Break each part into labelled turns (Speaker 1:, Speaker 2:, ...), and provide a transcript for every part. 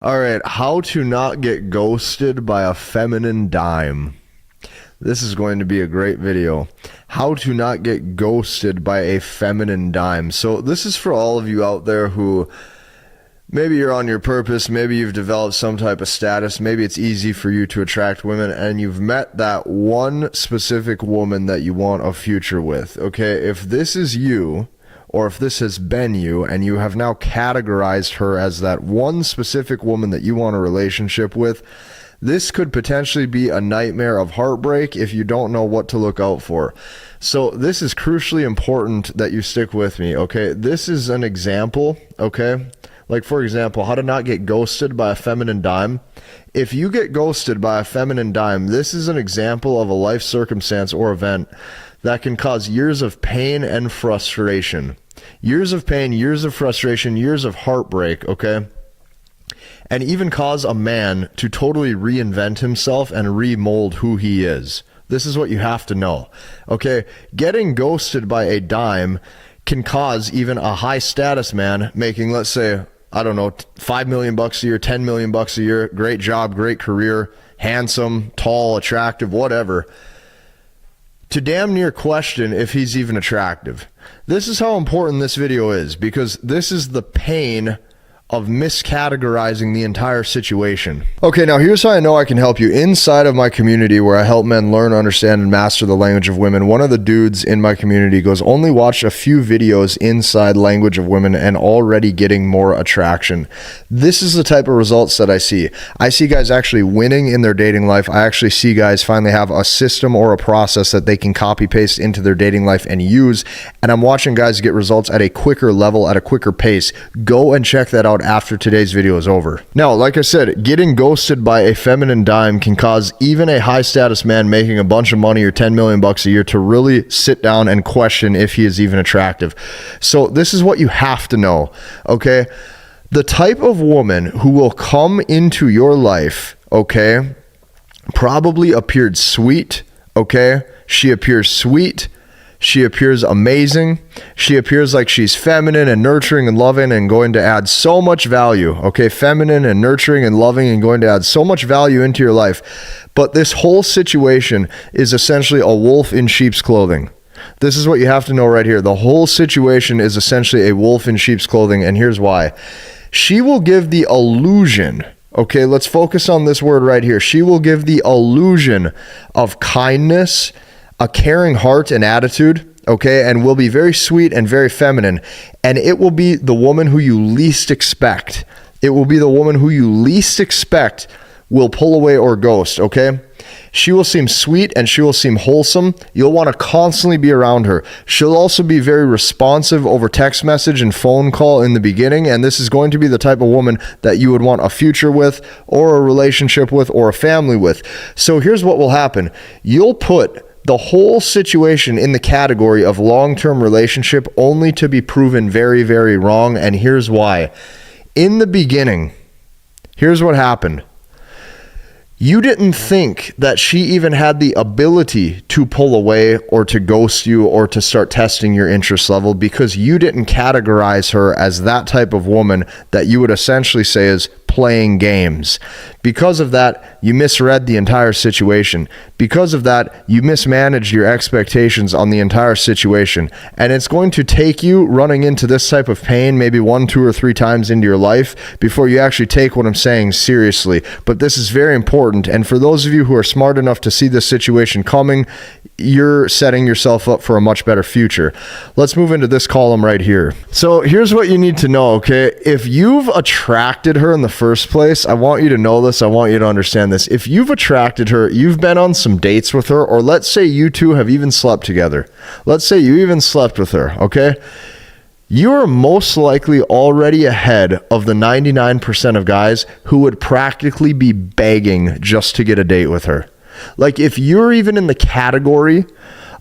Speaker 1: All right, how to not get ghosted by a feminine dime. This is going to be a great video. How to not get ghosted by a feminine dime. So this is for all of you out there who maybe you're on your purpose, maybe you've developed some type of status, maybe it's easy for you to attract women and you've met that one specific woman that you want a future with. Okay, if this is you, or if this has been you and you have now categorized her as that one specific woman that you want a relationship with, this could potentially be a nightmare of heartbreak if you don't know what to look out for. So this is crucially important that you stick with me, okay? This is an example, okay? Like, for example, how to not get ghosted by a feminine dime. If you get ghosted by a feminine dime, this is an example of a life circumstance or event that can cause years of pain and frustration. Years of pain, years of frustration, years of heartbreak, okay? And even cause a man to totally reinvent himself and remold who he is. This is what you have to know, okay? Getting ghosted by a dime can cause even a high status man making, let's say, I don't know, $5 million a year, $10 million a year, great job, great career, handsome, tall, attractive, whatever, to damn near question if he's even attractive. This is how important this video is, because this is the pain of miscategorizing the entire situation. Okay, now here's how I know I can help you. Inside of my community where I help men learn, understand, and master the language of women, one of the dudes in my community goes, only watch a few videos inside language of women and already getting more attraction. This is the type of results that I see. I see guys actually winning in their dating life. I actually see guys finally have a system or a process that they can copy paste into their dating life and use. And I'm watching guys get results at a quicker level, at a quicker pace. Go and check that out after today's video is over. Now, like I said, getting ghosted by a feminine dime can cause even a high status man making a bunch of money or $10 million a year to really sit down and question if he is even attractive. So this is what you have to know, okay? The type of woman who will come into your life, okay, probably appeared sweet, okay? She appears sweet. She appears amazing. She appears like she's feminine and nurturing and loving and going to add so much value. Okay, feminine and nurturing and loving and going to add so much value into your life. But this whole situation is essentially a wolf in sheep's clothing. This is what you have to know right here. The whole situation is essentially a wolf in sheep's clothing, and here's why. She will give the illusion, okay, let's focus on this word right here. She will give the illusion of kindness, a caring heart and attitude, okay, and will be very sweet and very feminine, and it will be the woman who you least expect. It will be the woman who you least expect will pull away or ghost, okay? She will seem sweet and she will seem wholesome. You'll want to constantly be around her. She'll also be very responsive over text message and phone call in the beginning, and this is going to be the type of woman that you would want a future with or a relationship with or a family with. So here's what will happen. You'll put the whole situation in the category of long-term relationship only to be proven very, very wrong. And here's why. In the beginning, here's what happened. You didn't think that she even had the ability to pull away or to ghost you or to start testing your interest level because you didn't categorize her as that type of woman that you would essentially say is playing games. Because of that, you misread the entire situation. Because of that, you mismanaged your expectations on the entire situation. And it's going to take you running into this type of pain maybe 1, 2, or 3 times into your life before you actually take what I'm saying seriously. But this is very important. And for those of you who are smart enough to see this situation coming, you're setting yourself up for a much better future. Let's move into this column right here. So here's what you need to know, okay? If you've attracted her in the first place, I want you to know this. I want you to understand this. If you've attracted her, you've been on some dates with her, or let's say you two have even slept together. Let's say you even slept with her, okay? You are most likely already ahead of the 99% of guys who would practically be begging just to get a date with her. Like, if you're even in the category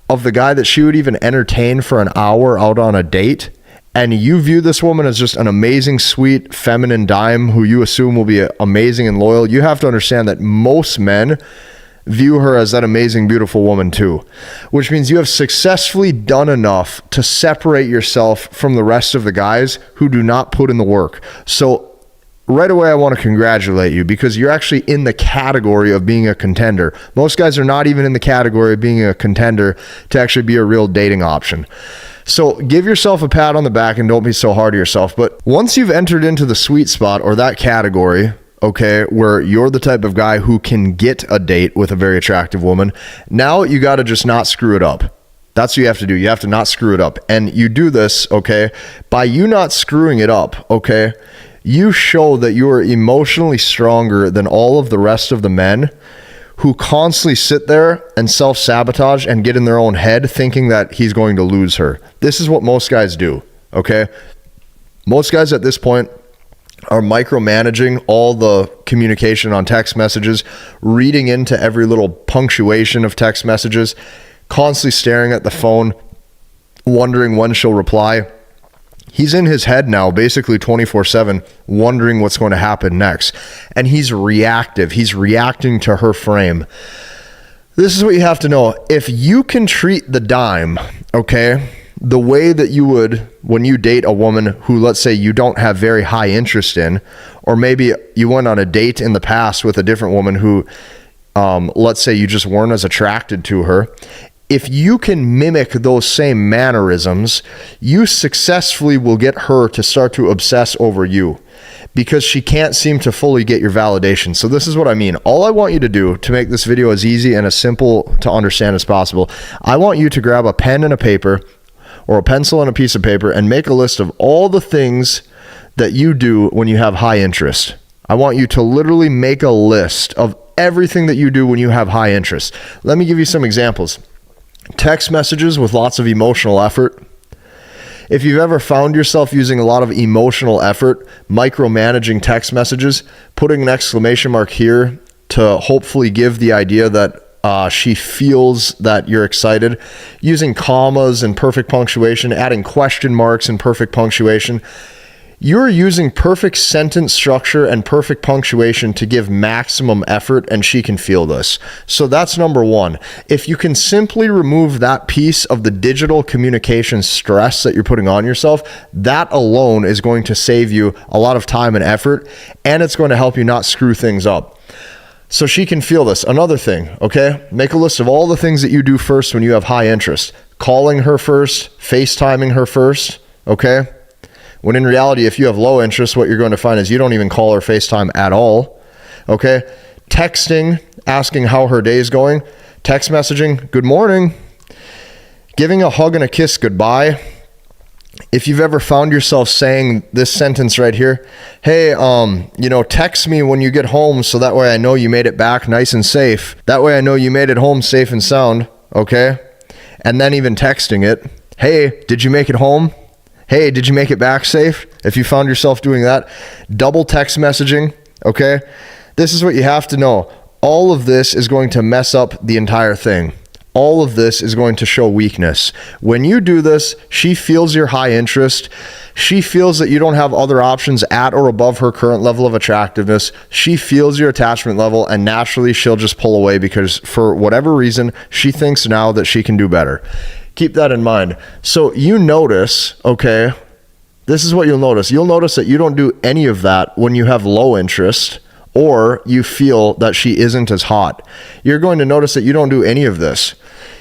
Speaker 1: of the guy that she would even entertain for an hour out on a date, and you view this woman as just an amazing, sweet, feminine dime who you assume will be amazing and loyal, you have to understand that most men view her as that amazing, beautiful woman too, which means you have successfully done enough to separate yourself from the rest of the guys who do not put in the work. So right away I want to congratulate you, because you're actually in the category of being a contender. Most guys are not even in the category of being a contender to actually be a real dating option. So give yourself a pat on the back and don't be so hard on yourself. But once you've entered into the sweet spot, or that category, okay, where you're the type of guy who can get a date with a very attractive woman, now you got to just not screw it up. That's what you have to do. You have to not screw it up. And you do this, okay, by you not screwing it up, okay, you show that you are emotionally stronger than all of the rest of the men who constantly sit there and self-sabotage and get in their own head thinking that he's going to lose her. This is what most guys do, okay? Most guys at this point are micromanaging all the communication on text messages, reading into every little punctuation of text messages, constantly staring at the phone, wondering when she'll reply. He's in his head now, basically 24/7, wondering what's going to happen next. And he's reactive. He's reacting to her frame. This is what you have to know. If you can treat the dime, okay, the way that you would when you date a woman who, let's say, you don't have very high interest in, or maybe you went on a date in the past with a different woman who, let's say you just weren't as attracted to her. If you can mimic those same mannerisms, you successfully will get her to start to obsess over you, because she can't seem to fully get your validation. So this is what I mean. All I want you to do to make this video as easy and as simple to understand as possible, I want you to grab a pen and a paper, or a pencil and a piece of paper, and make a list of all the things that you do when you have high interest. I want you to literally make a list of everything that you do when you have high interest. Let me give you some examples. Text messages with lots of emotional effort. If you've ever found yourself using a lot of emotional effort, micromanaging text messages, putting an exclamation mark here to hopefully give the idea that she feels that you're excited, using commas and perfect punctuation, adding question marks and perfect punctuation. You're using perfect sentence structure and perfect punctuation to give maximum effort, and she can feel this. So that's number one. If you can simply remove that piece of the digital communication stress that you're putting on yourself, that alone is going to save you a lot of time and effort, and it's going to help you not screw things up. So she can feel this. Another thing, okay? Make a list of all the things that you do first when you have high interest. Calling her first, FaceTiming her first, okay? When in reality, if you have low interest, what you're going to find is you don't even call or FaceTime at all, okay? Texting, asking how her day is going. Text messaging, good morning. Giving a hug and a kiss goodbye. If you've ever found yourself saying this sentence right here, hey, text me when you get home so that way I know you made it back nice and safe. That way I know you made it home safe and sound, okay? And then even texting it, hey, did you make it home? Hey, did you make it back safe? If you found yourself doing that, double text messaging, okay? This is what you have to know. All of this is going to mess up the entire thing. All of this is going to show weakness. When you do this, she feels your high interest. She feels that you don't have other options at or above her current level of attractiveness. She feels your attachment level, and naturally she'll just pull away because for whatever reason, she thinks now that she can do better. Keep that in mind. So you notice, okay, this is what you'll notice. You'll notice that you don't do any of that when you have low interest or you feel that she isn't as hot. You're going to notice that you don't do any of this.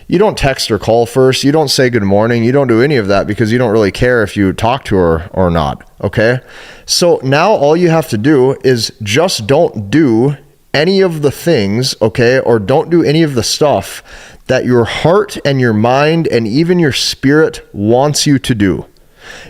Speaker 1: You don't text or call first. You don't say good morning. You don't do any of that because you don't really care if you talk to her or not, okay? So now all you have to do is just don't do any of the things, okay, or don't do any of the stuff that your heart and your mind and even your spirit wants you to do.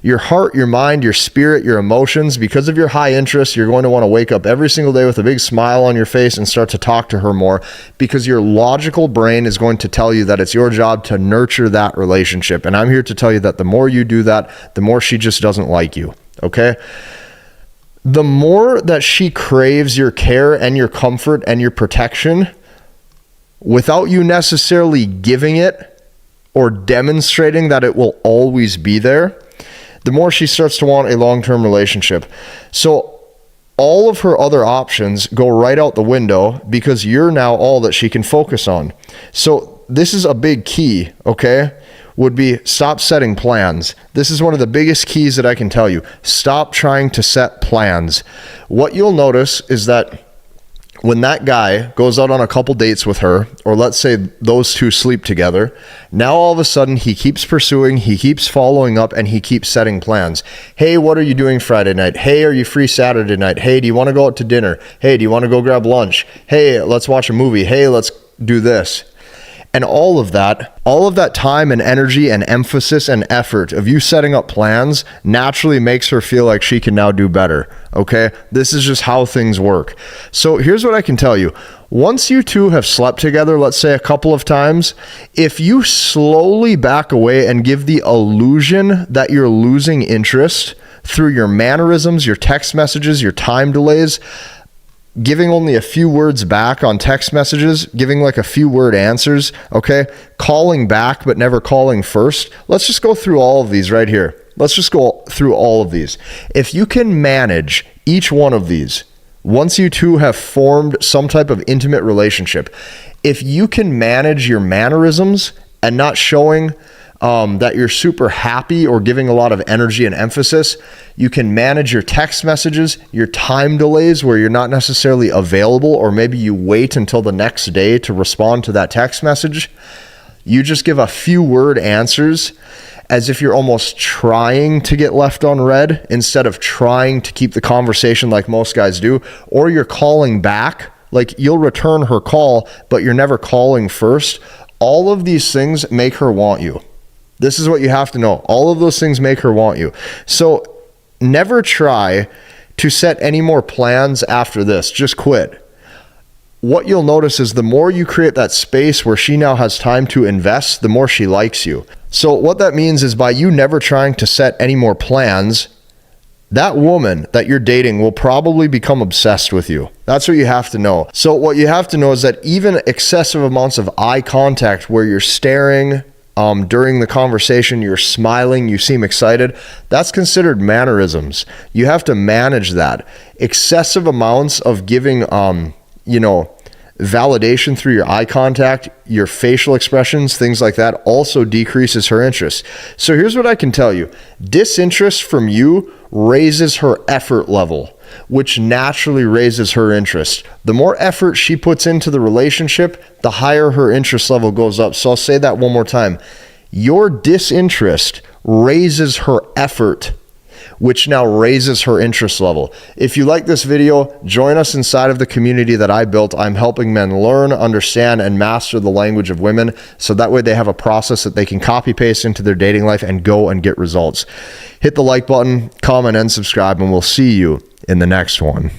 Speaker 1: Your heart, your mind, your spirit, your emotions, because of your high interest, you're going to want to wake up every single day with a big smile on your face and start to talk to her more, because your logical brain is going to tell you that it's your job to nurture that relationship. And I'm here to tell you that the more you do that, the more she just doesn't like you, okay? The more that she craves your care and your comfort and your protection without you necessarily giving it or demonstrating that it will always be there, the more she starts to want a long-term relationship. So all of her other options go right out the window because you're now all that she can focus on. So this is a big key, okay? would be stop setting plans. This is one of the biggest keys that I can tell you. Stop trying to set plans. What you'll notice is that when that guy goes out on a couple dates with her, or let's say those two sleep together, now all of a sudden he keeps pursuing, he keeps following up, and he keeps setting plans. Hey, what are you doing Friday night? Hey, are you free Saturday night? Hey, do you want to go out to dinner? Hey, do you want to go grab lunch? Hey, let's watch a movie. Hey, let's do this. And all of that time and energy and emphasis and effort of you setting up plans naturally makes her feel like she can now do better. Okay? This is just how things work. So here's what I can tell you. Once you two have slept together, let's say a couple of times, if you slowly back away and give the illusion that you're losing interest through your mannerisms, your text messages, your time delays, giving only a few words back on text messages, giving like a few word answers, okay? Calling back but never calling first. Let's just go through all of these right here. Let's just go through all of these. If you can manage each one of these, once you two have formed some type of intimate relationship, if you can manage your mannerisms and not showing that you're super happy or giving a lot of energy and emphasis, you can manage your text messages, your time delays where you're not necessarily available, or maybe you wait until the next day to respond to that text message. You just give a few word answers as if you're almost trying to get left on read instead of trying to keep the conversation like most guys do, or you're calling back, like you'll return her call, but you're never calling first. All of these things make her want you. This is what you have to know. All of those things make her want you. So never try to set any more plans after this. Just quit. What you'll notice is the more you create that space where she now has time to invest, the more she likes you. So what that means is by you never trying to set any more plans, that woman that you're dating will probably become obsessed with you. That's what you have to know. So what you have to know is that even excessive amounts of eye contact where you're staring, during the conversation, you're smiling, you seem excited, that's considered mannerisms. You have to manage that. Excessive amounts of giving, validation through your eye contact, your facial expressions, things like that also decreases her interest. So here's what I can tell you. Disinterest from you raises her effort level, which naturally raises her interest. The more effort she puts into the relationship, the higher her interest level goes up. So I'll say that one more time. Your disinterest raises her effort, which now raises her interest level. If you like this video, join us inside of the community that I built. I'm helping men learn, understand, and master the language of women, so that way they have a process that they can copy paste into their dating life and go and get results. Hit the like button, comment, and subscribe, and we'll see you in the next one.